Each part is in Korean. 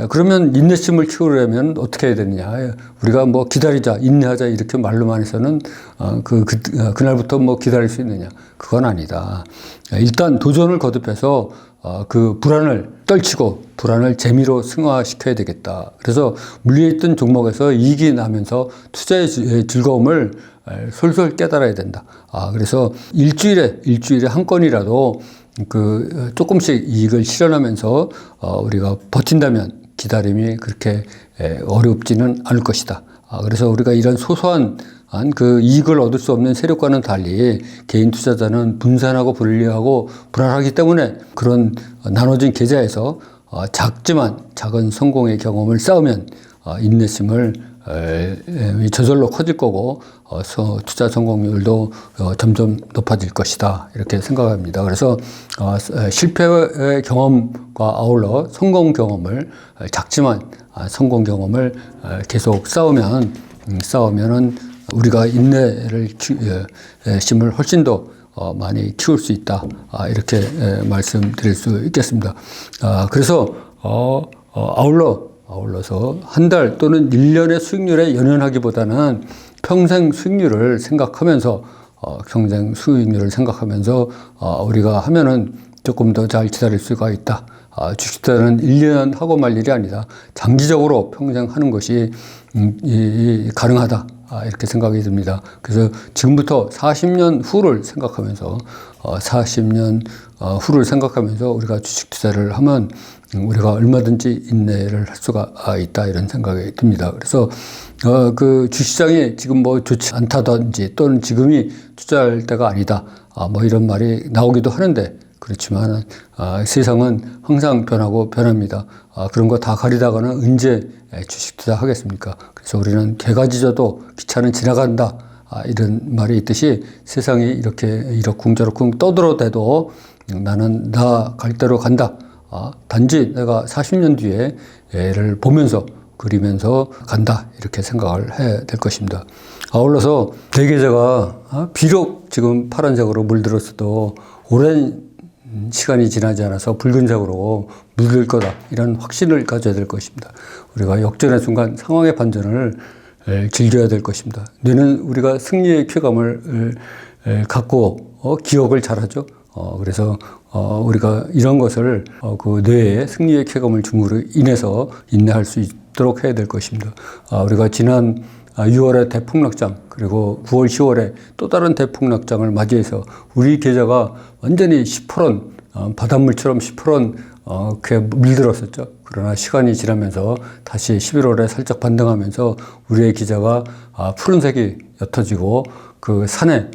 그러면 인내심을 키우려면 어떻게 해야 되느냐. 우리가 뭐 기다리자, 인내하자 이렇게 말로만 해서는 그날부터 뭐 기다릴 수 있느냐. 그건 아니다. 일단 도전을 거듭해서 그 불안을 떨치고 불안을 재미로 승화시켜야 되겠다. 그래서 물려있던 종목에서 이익이 나면서 투자의 즐거움을 솔솔 깨달아야 된다. 그래서 일주일에 한 건이라도 조금씩 이익을 실현하면서 우리가 버틴다면 기다림이 그렇게 어렵지는 않을 것이다. 그래서 우리가 이런 소소한 그 이익을 얻을 수 없는 세력과는 달리 개인 투자자는 분산하고 분리하고 불안하기 때문에 그런 나눠진 계좌에서 작지만 작은 성공의 경험을 쌓으면 인내심을 저절로 커질 거고 투자 성공률도 점점 높아질 것이다 이렇게 생각합니다. 그래서 실패의 경험과 아울러 성공 경험을 작지만 성공 경험을 계속 쌓으면은 우리가 인내를 심을 훨씬 더 많이 키울 수 있다 이렇게 말씀드릴 수 있겠습니다. 그래서 아울러서 한 달 또는 1년의 수익률에 연연하기보다는 평생 수익률을 생각하면서 우리가 하면은 조금 더 잘 기다릴 수가 있다. 주식 투자는 1년 하고 말 일이 아니다. 장기적으로 평생 하는 것이 가능하다. 이렇게 생각이 듭니다. 그래서 지금부터 40년 후를 생각하면서 우리가 주식 투자를 하면 우리가 얼마든지 인내를 할 수가 있다 이런 생각이 듭니다. 그래서 그 주식시장이 지금 뭐 좋지 않다든지 또는 지금이 투자할 때가 아니다 뭐 이런 말이 나오기도 하는데 그렇지만 세상은 항상 변하고 변합니다. 그런 거 다 가리다가는 언제 주식 투자 하겠습니까? 그래서 우리는 개가 짖어도 기차는 지나간다 이런 말이 있듯이 세상이 이렇게 이러쿵저러쿵 떠들어대도 나는 나 갈 대로 간다. 단지 내가 40년 뒤에 얘를 보면서 그리면서 간다 이렇게 생각을 해야 될 것입니다. 아울러서 내 계좌가 비록 지금 파란색으로 물들었어도 오랜 시간이 지나지 않아서 붉은색으로 물들 거다 이런 확신을 가져야 될 것입니다. 우리가 역전의 순간 상황의 반전을 즐겨야 될 것입니다. 뇌는 우리가 승리의 쾌감을 갖고 기억을 잘하죠. 그래서 우리가 이런 것을 그 뇌에 승리의 쾌감을 줌으로 인해서 인내할 수 있도록 해야 될 것입니다. 우리가 지난 6월에 대폭락장 그리고 9월 10월에 또 다른 대폭락장을 맞이해서 우리 계좌가 완전히 시퍼런 바닷물처럼 시퍼런 그게 물들었었죠. 그러나 시간이 지나면서 다시 11월에 살짝 반등하면서 우리의 계좌가 푸른색이 옅어지고 그 산에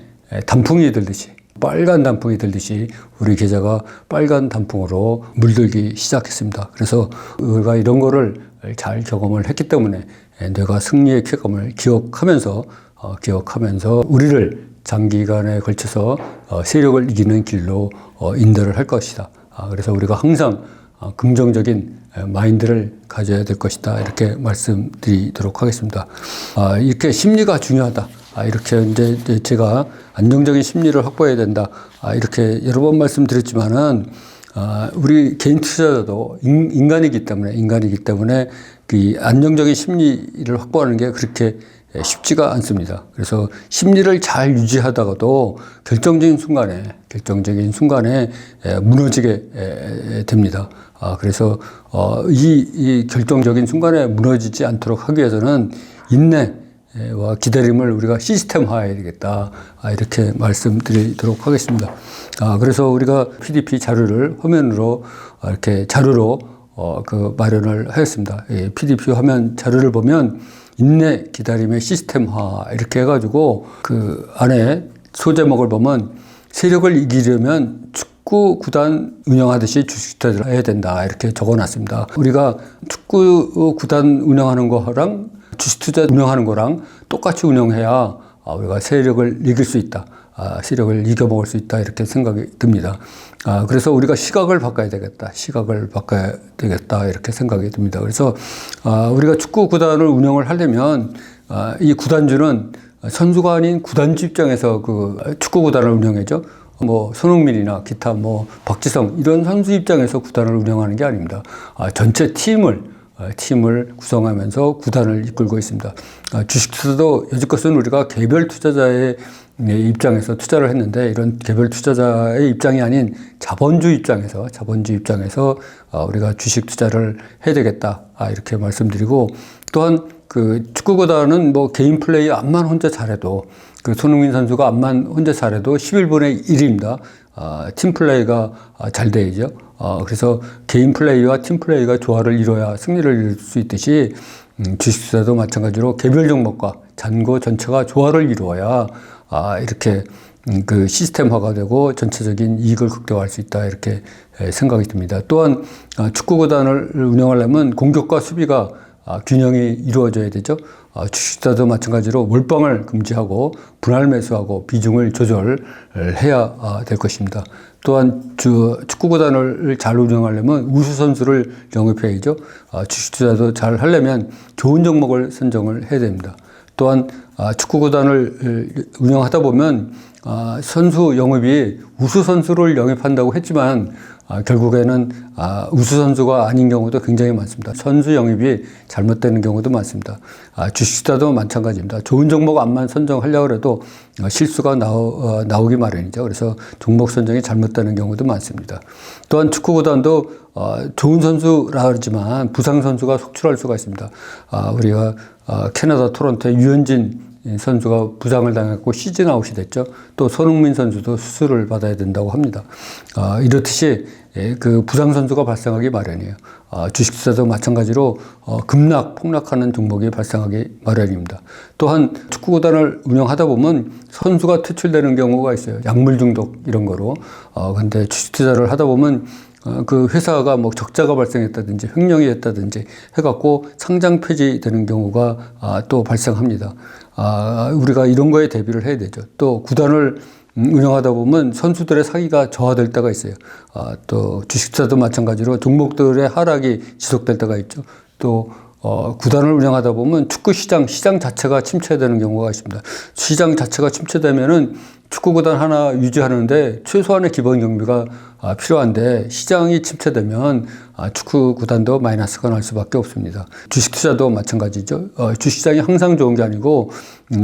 단풍이 들듯이 빨간 단풍이 들듯이 우리 계좌가 빨간 단풍으로 물들기 시작했습니다. 그래서 우리가 이런 거를 잘 경험을 했기 때문에 뇌가 승리의 쾌감을 기억하면서 우리를 장기간에 걸쳐서 세력을 이기는 길로 인도를 할 것이다. 그래서 우리가 항상 긍정적인 마인드를 가져야 될 것이다. 이렇게 말씀드리도록 하겠습니다. 이렇게 심리가 중요하다. 이렇게 이제 제가 안정적인 심리를 확보해야 된다. 이렇게 여러 번 말씀드렸지만은 우리 개인 투자자도 인간이기 때문에 그 안정적인 심리를 확보하는 게 그렇게 쉽지가 않습니다. 그래서 심리를 잘 유지하다가도 결정적인 순간에 무너지게 됩니다. 그래서 이 결정적인 순간에 무너지지 않도록 하기 위해서는 인내와 기다림을 우리가 시스템화해야 되겠다. 이렇게 말씀드리도록 하겠습니다. 그래서 우리가 PDP 자료를 화면으로 이렇게 자료로 마련을 하였습니다. PDP 화면 자료를 보면 인내 기다림의 시스템화 이렇게 해가지고 그 안에 소제목을 보면 세력을 이기려면 축구 구단 운영하듯이 주식 투자를 해야 된다 이렇게 적어놨습니다. 우리가 축구 구단 운영하는 거랑 주식 투자 운영하는 거랑 똑같이 운영해야 우리가 세력을 이길 수 있다. 세력을 이겨먹을 수 있다 이렇게 생각이 듭니다. 그래서 우리가 시각을 바꿔야 되겠다 이렇게 생각이 듭니다. 그래서 우리가 축구 구단을 운영을 하려면 이 구단주는 선수가 아닌 구단주 입장에서 그 축구 구단을 운영해죠. 뭐 손흥민이나 기타 뭐 박지성 이런 선수 입장에서 구단을 운영하는 게 아닙니다. 전체 팀을 팀을 구성하면서 구단을 이끌고 있습니다. 주식 투자도 여지껏은 우리가 개별 투자자의 입장에서 투자를 했는데 이런 개별 투자자의 입장이 아닌 자본주 입장에서 우리가 주식 투자를 해야 되겠다 이렇게 말씀드리고, 또한 그 축구구단은 뭐 개인 플레이 암만 혼자 잘해도, 그 손흥민 선수가 암만 혼자 잘해도 11분의 1입니다. 팀 플레이가 잘 돼야죠. 그래서 개인 플레이와 팀 플레이가 조화를 이뤄야 승리를 이룰 수 있듯이 주식 투자도 마찬가지로 개별 종목과 잔고 전체가 조화를 이루어야 이렇게 그 시스템화가 되고 전체적인 이익을 극대화할 수 있다, 이렇게 생각이 듭니다. 또한 축구구단을 운영하려면 공격과 수비가 균형이 이루어져야 되죠. 주식투자도 마찬가지로 몰빵을 금지하고 분할 매수하고 비중을 조절해야 될 것입니다. 또한 축구구단을 잘 운영하려면 우수 선수를 영입해야죠. 주식투자도 잘 하려면 좋은 종목을 선정을 해야 됩니다. 또한 축구구단을 운영하다 보면 선수 영입이 우수 선수를 영입한다고 했지만 결국에는 우수 선수가 아닌 경우도 굉장히 많습니다. 선수 영입이 잘못되는 경우도 많습니다. 주식투자도 마찬가지입니다. 좋은 종목 암만 선정하려고 해도 실수가 나오기 마련이죠. 그래서 종목 선정이 잘못되는 경우도 많습니다. 또한 축구구단도 좋은 선수라 그러지만 부상 선수가 속출할 수가 있습니다. 우리가 캐나다 토론토의 유현진 선수가 부상을 당했고 시즌 아웃이 됐죠. 또 손흥민 선수도 수술을 받아야 된다고 합니다. 이렇듯이 그 부상 선수가 발생하기 마련이에요. 주식투자도 마찬가지로 폭락하는 종목이 발생하기 마련입니다. 또한 축구구단을 운영하다 보면 선수가 퇴출되는 경우가 있어요. 약물 중독 이런 거로. 근데 주식투자를 하다 보면 그 회사가 뭐 적자가 발생했다든지 횡령이 됐다든지 해갖고 상장 폐지되는 경우가 또 발생합니다. 우리가 이런 거에 대비를 해야 되죠. 또 구단을 운영하다 보면 선수들의 사기가 저하될 때가 있어요. 또 주식투자도 마찬가지로 종목들의 하락이 지속될 때가 있죠. 또 구단을 운영하다 보면 축구 시장 자체가 침체되는 경우가 있습니다. 시장 자체가 침체되면은 축구구단 하나 유지하는데 최소한의 기본 경비가 필요한데, 시장이 침체되면 축구구단도 마이너스가 날 수밖에 없습니다. 주식투자도 마찬가지죠. 주식시장이 항상 좋은 게 아니고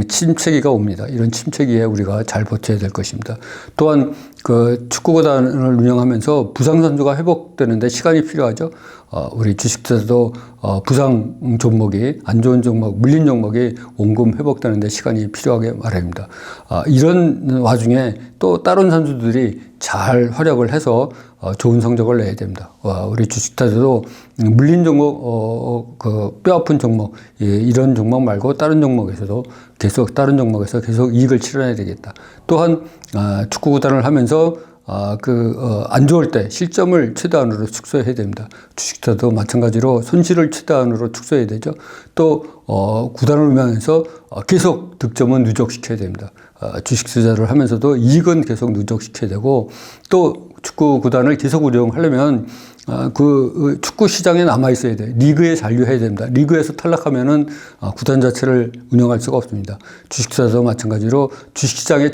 침체기가 옵니다. 이런 침체기에 우리가 잘 버텨야 될 것입니다. 또한 그 축구구단을 운영하면서 부상 선수가 회복되는데 시간이 필요하죠. 우리 주식투자도 부상 종목이, 안 좋은 종목, 물린 종목이 원금 회복되는데 시간이 필요하게 마련입니다. 이런 와중에 또 다른 선수들이 잘 활약을 해서 좋은 성적을 내야 됩니다. 우리 주식투자도 물린 종목, 그 뼈 아픈 종목, 이런 종목 말고 다른 종목에서 계속 이익을 실현해야 되겠다. 또한 축구구단을 하면서 안 좋을 때 실점을 최대한으로 축소해야 됩니다. 주식투자도 마찬가지로 손실을 최대한으로 축소해야 되죠. 또 구단을 운영하면서 계속 득점은 누적시켜야 됩니다. 주식 투자를 하면서도 이익은 계속 누적시켜야 되고, 또 축구 구단을 계속 운영하려면 그 축구 시장에 남아 있어야 돼. 리그에 잔류해야 됩니다. 리그에서 탈락하면은 구단 자체를 운영할 수가 없습니다. 주식 투자도 마찬가지로 주식 시장에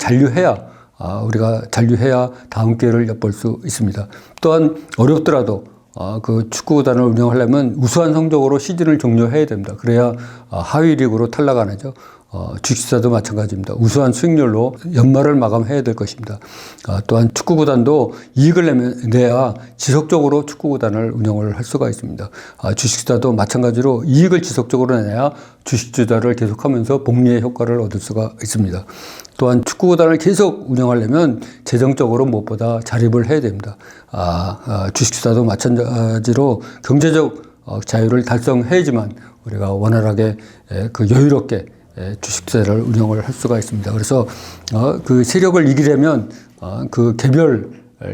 우리가 잔류해야 다음 기회를 엿볼 수 있습니다. 또한 어렵더라도 그 축구구단을 운영하려면 우수한 성적으로 시즌을 종료해야 됩니다. 그래야 하위 리그로 탈락 안 하죠. 주식투자도 마찬가지입니다. 우수한 수익률로 연말을 마감해야 될 것입니다. 또한 축구구단도 이익을 내야 지속적으로 축구구단을 운영을 할 수가 있습니다. 주식투자도 마찬가지로 이익을 지속적으로 내야 주식투자를 계속하면서 복리의 효과를 얻을 수가 있습니다. 또한 축구구단을 계속 운영하려면 재정적으로 무엇보다 자립을 해야 됩니다. 주식투자도 마찬가지로 경제적 자유를 달성해야지만 우리가 원활하게 여유롭게 주식투자를 운영을 할 수가 있습니다. 그래서 그 세력을 이기려면 그 개별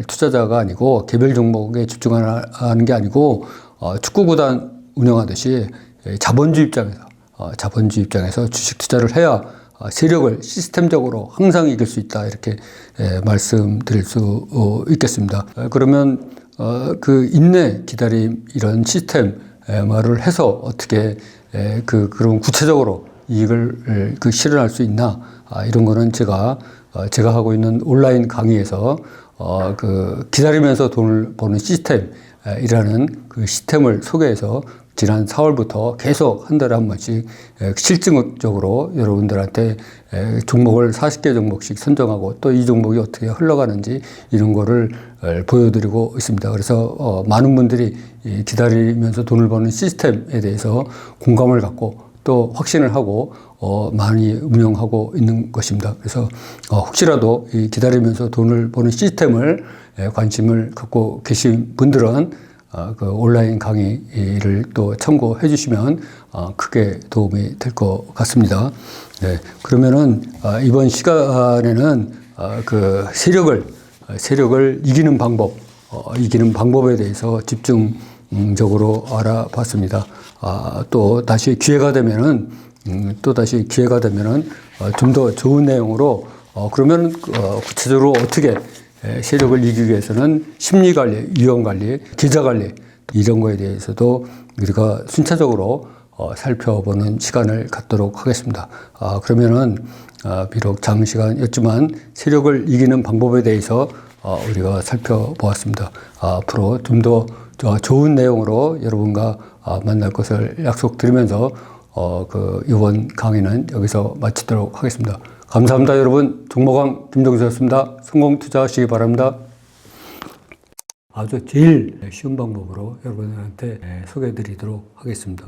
투자자가 아니고 개별 종목에 집중하는 게 아니고 축구구단 운영하듯이 자본주 입장에서 주식투자를 해야 세력을 시스템적으로 항상 이길 수 있다, 이렇게 말씀드릴 수 있겠습니다. 그러면 그 인내, 기다림, 이런 시스템화를 해서 어떻게 그런 구체적으로 이익을 실현할 수 있나, 이런 거는 제가 하고 있는 온라인 강의에서 기다리면서 돈을 버는 시스템이라는 그 시스템을 소개해서 지난 4월부터 계속 한 달에 한 번씩 실증적으로 여러분들한테 종목을 40개 종목씩 선정하고 또 이 종목이 어떻게 흘러가는지 이런 거를 보여드리고 있습니다. 그래서 많은 분들이 기다리면서 돈을 버는 시스템에 대해서 공감을 갖고 또 확신을 하고 많이 운영하고 있는 것입니다. 그래서 혹시라도 이 기다리면서 돈을 버는 시스템을 관심을 갖고 계신 분들은 그 온라인 강의를 또 참고해 주시면 크게 도움이 될 것 같습니다. 네, 그러면은 이번 시간에는 그 세력을 이기는 방법에 대해서 집중적으로 알아봤습니다. 또 다시 기회가 되면은 좀 더 좋은 내용으로 그러면 구체적으로 어떻게 세력을 이기기 위해서는 심리관리, 위험관리, 계좌관리 이런 거에 대해서도 우리가 순차적으로 살펴보는 시간을 갖도록 하겠습니다. 그러면은 비록 장시간이었지만 세력을 이기는 방법에 대해서 우리가 살펴보았습니다. 앞으로 좀 더 좋은 내용으로 여러분과 만날 것을 약속드리면서 이번 강의는 여기서 마치도록 하겠습니다. 감사합니다, 여러분. 종목왕 김종수였습니다. 성공 투자하시기 바랍니다. 아주 제일 쉬운 방법으로 여러분들한테 소개해 드리도록 하겠습니다.